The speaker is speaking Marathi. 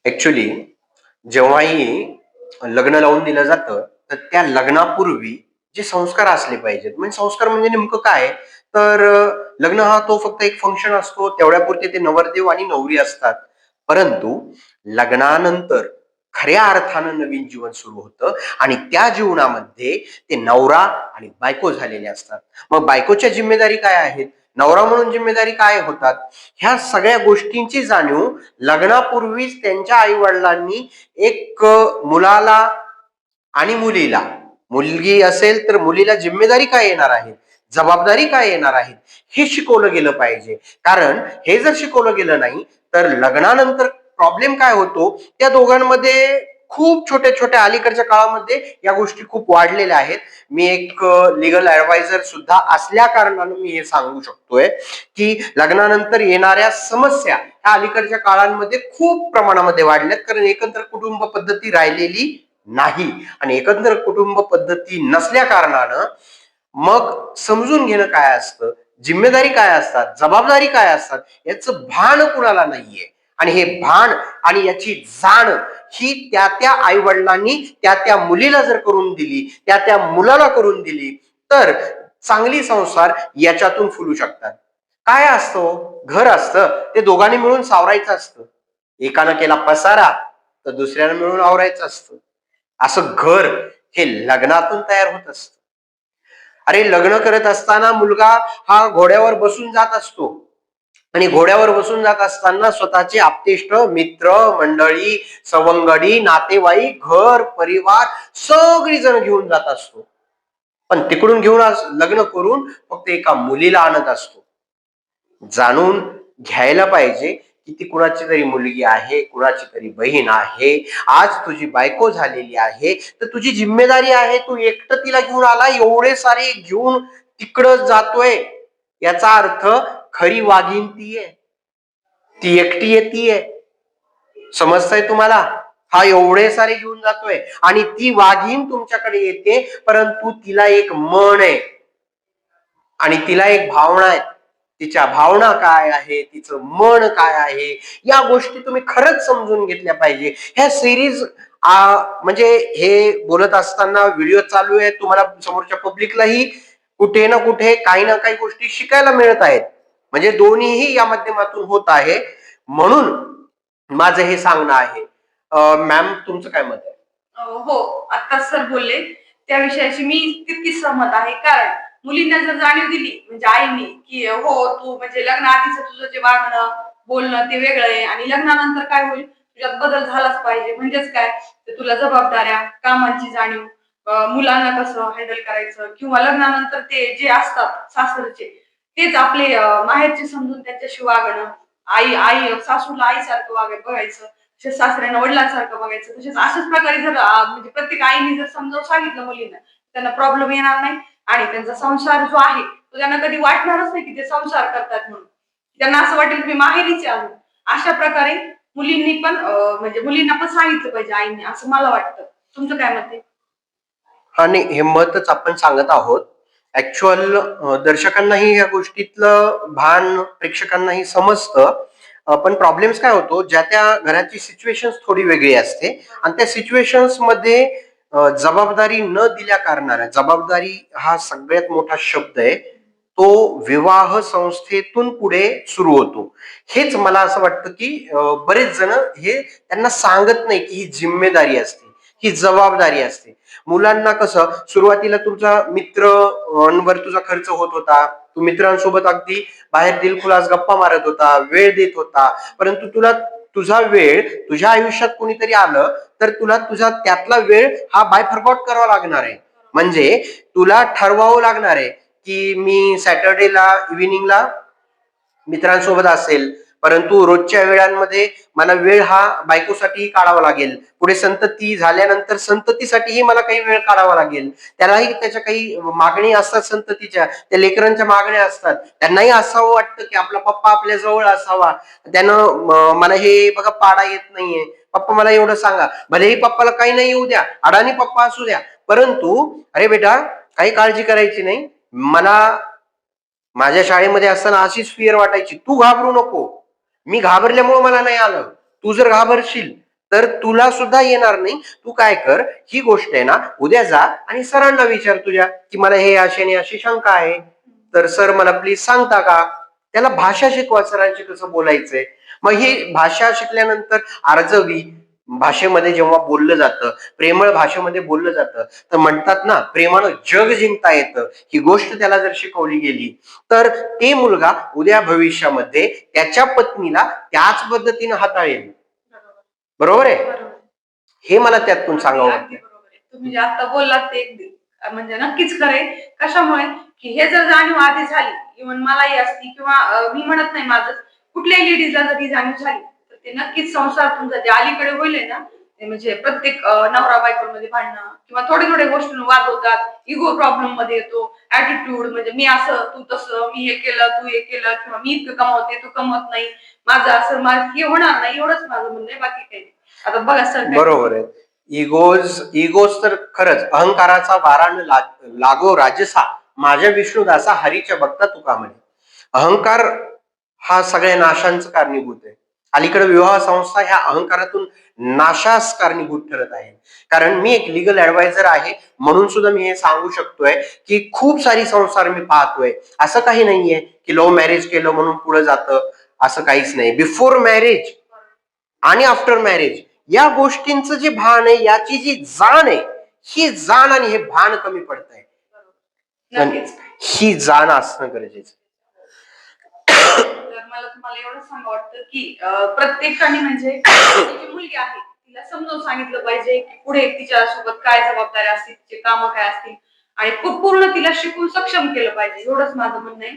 ऍक्च्युली जेव्हाही लग्न लावून दिलं जातं तर त्या लग्नापूर्वी जे संस्कार असले पाहिजेत. म्हणजे संस्कार म्हणजे नेमकं काय? तर लग्न हा तो फक्त एक फंक्शन असतो, तेवढ्यापुरते ते नवरदेव आणि नवरी असतात. परंतु लग्नानंतर खऱ्या अर्थानं नवीन जीवन सुरू होतं आणि त्या जीवनामध्ये ते नवरा आणि बायको झालेले असतात. मग बायकोच्या जिम्मेदारी काय आहेत, नवरा म्हणून जिम्मेदारी काय होतात, ह्या सगळ्या गोष्टींची जाणीव लग्नापूर्वीच त्यांच्या आई वडिलांनी एक मुलाला आणि मुलीला, मुलगी असेल तर मुलीला जिम्मेदारी काय येणार आहे, जबाबदारी काय येणार आहे, हे शिकवलं गेलं पाहिजे. कारण हे जर शिकवलं गेलं नाही तर लग्नानंतर प्रॉब्लेम काय होतो, त्या दोघांमध्ये खूप छोट्या छोट्या अलीकडच्या काळामध्ये या गोष्टी खूप वाढलेल्या आहेत. मी एक लिगल ऍडवायझर सुद्धा असल्या कारणानं मी हे सांगू शकतोय की लग्नानंतर येणाऱ्या समस्या ह्या अलीकडच्या काळांमध्ये खूप प्रमाणामध्ये वाढल्यात. कारण एकत्र कुटुंब पद्धती राहिलेली नाही आणि एकत्र कुटुंब पद्धती नसल्या कारणानं मग समजून घेणं काय असतं, जिम्मेदारी काय असतात, जबाबदारी काय असतात, याचं भान कुणाला नाहीये. आणि हे भान आणि याची जाण ही त्या त्या आई वडिलांनी त्या त्या मुलीला जर करून दिली, त्या त्या मुलाला करून दिली तर चांगली संसार याच्यातून फुलू शकतात. काय असतं, घर असतं ते दोघांनी मिळून सावरायचं असतं. एकानं केला पसारा तर दुसऱ्यानं मिळून आवरायचं असतं. असं घर हे लग्नातून तयार होत असतं. अरे लग्न करत असताना मुलगा हा घोड्यावर बसून जात असतो आणि घोड्यावर बसून जात असताना स्वतःचे आप्तेष्ट मित्र मंडळी, सवंगडी, नातेवाईक, घर परिवार सगळी जण घेऊन जात असतो. पण तिकडून घेऊन लग्न करून फक्त एका मुलीला आणत असतो. जाणून घ्यायला पाहिजे की ती कुणाची तरी मुलगी आहे, कुणाची तरी बहीण आहे. आज तुझी बायको झालेली आहे तर तुझी जिम्मेदारी आहे. तू एकटं तिला घेऊन आला, एवढे सारे घेऊन तिकडं जातोय, याचा अर्थ खरी वाघीण ती आहे, ती एकटी येतीये. समजतंय तुम्हाला? हा एवढे सारे घेऊन जातोय आणि ती वाघीण तुमच्याकडे येते, परंतु तिला एक मन आहे आणि तिला एक भावना आहे. तिच्या भावना काय आहे, तिचं मन काय आहे, या गोष्टी तुम्ही खरंच समजून घेतल्या पाहिजे. ह्या सिरीज म्हणजे हे बोलत असताना व्हिडिओ चालू आहे, तुम्हाला समोरच्या पब्लिकलाही कुठे ना कुठे काही ना काही गोष्टी शिकायला मिळत आहेत. म्हणजे दोन्हीही या माध्यमातून होत आहे. म्हणून माझं हे सांगणं आहे. मॅम तुमचं काय मत आहे? हो, आता सर बोलले त्या विषयाशी मी तितकीच सहमत आहे. कारण मुलींना जर जाणीव दिली म्हणजे आईनी की हो तू म्हणजे लग्नाआधीच तुझं जे वागणं बोलणं ते वेगळं आहे आणि लग्नानंतर काय होईल तुझ्यात बदल झालाच पाहिजे. म्हणजेच काय तर तुला जबाबदाऱ्या, कामांची जाणीव, मुलांना कसं हँडल करायचं किंवा लग्नानंतर ते जे असतात सासरचे तेच आपले माहेरचे समजून त्यांच्याशी वागणं, आई आई सासूला आईसारखं बघायचं, तसेच सासऱ्यांना वडिलांसारखं बघायचं. तसेच अशाच प्रकारे जर म्हणजे प्रत्येक आईने जर समजावून सांगितलं मुलींना, त्यांना प्रॉब्लेम येणार नाही आणि त्यांचा संसार जो आहे तो त्यांना कधी वाटणारच नाही की ते संसार करतात म्हणून. त्यांना असं वाटेल की मी माहेरीच आहे अजून. अशा प्रकारे मुलींनी पण म्हणजे मुलींना पण सांगितलं पाहिजे आईंनी, असं मला वाटतं. तुमचं काय मत आहे? आणि हे मतच आपण सांगत आहोत. ऍक्च्युअल दर्शकांनाही या गोष्टीतलं भान, प्रेक्षकांनाही समजतं. पण प्रॉब्लेम्स काय होतो, ज्या त्या घराची सिच्युएशन थोडी वेगळी असते आणि त्या सिच्युएशन्स मध्ये जबाबदारी न दिल्या कारणाने, जबाबदारी हा सगळ्यात मोठा शब्द आहे, तो विवाह संस्थेतून पुढे सुरू होतो. हेच मला असं वाटतं की बरेच जण हे त्यांना सांगत नाही की ही जिम्मेदारी असते, ही जबाबदारी असते. मुलांना कसं सुरुवातीला तुमचा मित्रांवर तुझा खर्च होत होता, तू मित्रांसोबत अगदी बाहेर दिलखुलास गप्पा मारत होता, वेळ देत होता. परंतु तुला तुझा वेळ तुझ्या आयुष्यात कोणीतरी आलं तर तुला तुझा त्यातला वेळ हा बायफरगॉट करावा लागणार आहे. म्हणजे तुला ठरवावं लागणार आहे की मी सॅटर्डेला इव्हिनिंगला मित्रांसोबत असेल, परंतु रोजच्या वेळांमध्ये मला वेळ हा बायकोसाठीही काढावा लागेल. पुढे संतती झाल्यानंतर संततीसाठीही मला काही वेळ काढावा लागेल. त्यालाही त्याच्या काही मागणी असतात, संततीच्या त्या लेकरांच्या मागण्या असतात. त्यांनाही असावं वाटतं की आपला पप्पा आपल्या जवळ असावा. त्यानं मला हे बघा पाडा येत नाहीये, पप्पा मला एवढं सांगा. भलेही पप्पाला काही नाही येऊ द्या, अडाणी पप्पा असू द्या, परंतु अरे बेटा काही काळजी करायची नाही. मला माझ्या शाळेमध्ये असताना अशीच फिअर वाटायची, तू घाबरू नको. मी घाबरल्यामुळे मला नाही आलं, तू जर घाबरशील तर तुला सुद्धा येणार नाही. तू काय कर, ही गोष्ट आहे ना उद्या जा आणि सरांना विचार तुझ्या की मला हे अशी अशी शंका आहे, तर सर मला प्लीज सांगता का. त्याला भाषा शिकवा, सरांशी कसं बोलायचंय. मग ही भाषा शिकल्यानंतर आर्जवी भाषेमध्ये जेव्हा बोललं जातं, प्रेमळ भाषेमध्ये बोललं जातं, तर म्हणतात ना प्रेमानं जग जिंकता येतं. ही गोष्ट त्याला जर शिकवली गेली तर ते मुलगा उद्या भविष्यामध्ये त्याच्या पत्नीला त्याच पद्धतीने हाताळेल. बरोबर आहे. बरोबर. हे मला त्यातून सांगावं अगदी वाटतं. बरोबर आहे. तुम्ही जे आता बोललात ते अगदी म्हणजे नक्कीच खरंय. कशामुळे की हे जर जाणीव आधी झाली, इव्हन मलाही असती किंवा मी म्हणत नाही माझं, कुठल्याही लेडीजला जर ही जाणीव झाली, तर ते नक्कीच संसार तुमचा जे अलीकडे होईल ना, ते म्हणजे प्रत्येक नवरा बायकोमध्ये भांडणं किंवा थोडे थोडे गोष्टींवर वाद होतात, इगो प्रॉब्लेम मध्ये येतो, ऍटिट्यूड म्हणजे मी असं तू तसं, मी हे केलं तू हे केलं, किंवा मी इतकं कमवते तू कमवत नाही, माझं असं माझं हे होणार नाही, एवढंच माझं म्हणणं आहे, बाकी काही नाही. आता बघा सर काय बरोबर आहे. इगोज तर खरंच अहंकाराचा वारा न लागो राजसा, माझ्या विष्णुदासा हरीच्या भक्ता तुका म्हणे. अहंकार हा सगळ्या नाशांचं कारणीभूत आहे. अलीकडे विवाह संस्था ह्या अहंकारातून नाशास कारणीभूत ठरत आहे. कारण मी एक लिगल ऍडवायझर आहे म्हणून सुद्धा मी हे सांगू शकतोय की खूप सारी संसार मी पाहतोय. असं काही नाहीये की लव्ह मॅरेज केलं म्हणून पुढे जातं, असं काहीच नाही. बिफोर मॅरेज आणि आफ्टर मॅरेज या गोष्टींचं जे भान आहे, याची जी जाण आहे, ही जाण आणि हे भान कमी पडत आहे. नक्कीच. ही जाण असणं गरजेचं. तर मला तुम्हाला एवढं सांगा वाटतं की प्रत्येकाने म्हणजे जी मुलगी आहे तिला समजावून सांगितलं पाहिजे की पुढे तिच्या सोबत काय जबाबदाऱ्या असतील, तिचे कामं काय असतील, आणि पूर्ण तिला शिकून सक्षम केलं पाहिजे, एवढंच माझं म्हणणं आहे.